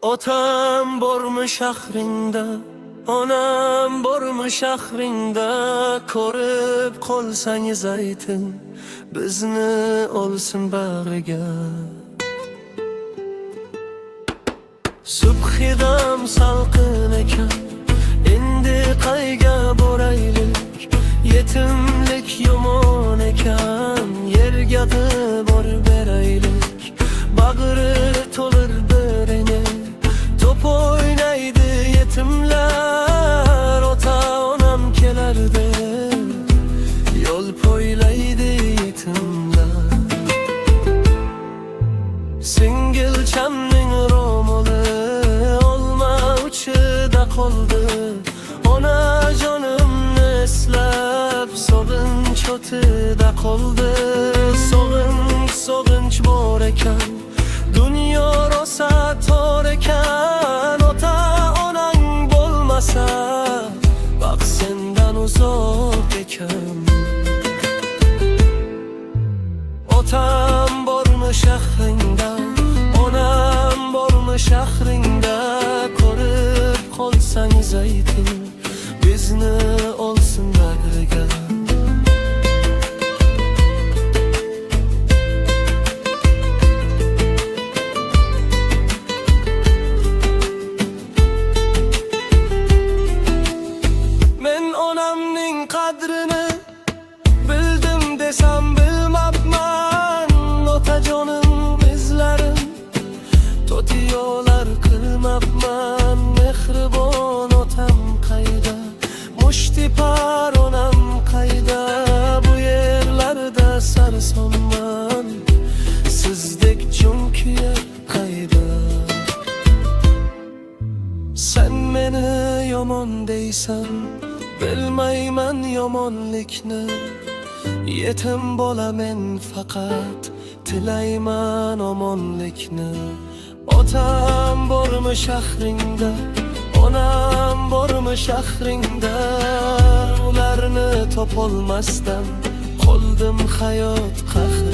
Otam bormi shahringda, onam bormi shahringda, ko'rib qolsangiz ayting, bizni olsin bag'riga. Subhidam salqin ekan, endi qayga boraylik? Yetimlik yomon ekan, yerga borib beraylik. Bag'ri to'lir birine, top o'ynaydi yetimlar. Ota onam kelardi, yo'l poylaydi yetimlar. Singilchamning ro'moli olma uchida qoldi. Onajonimni eslab sog'inch o'tida qoldi. Sog'inch bor ekan, dunyo rosa tor ekan. Ota onang bo'lmasa, baxt sendan uzoq ekan. Otam bormi shahringda, onam bormi shahringda, ko'rib qolsangiz ayting, bizni olsin bag'riga. Men onamning qadrini bildim desam bilmabman. Otajonim izlarim to'tiyolar qilmabman. Mehribon otam qayda, mushtipar onam qayda? Bu yerlarda sarsonman, sizdek jonkuyar qayda? Sen meni yomon deysan, bilmayman yomonlikni. Yetim bo'lamen faqat, tilayman omonlikni. Otam bormi shahringda, onam bormi shahringda, ularni topolmasdan qoldim hayot qahri.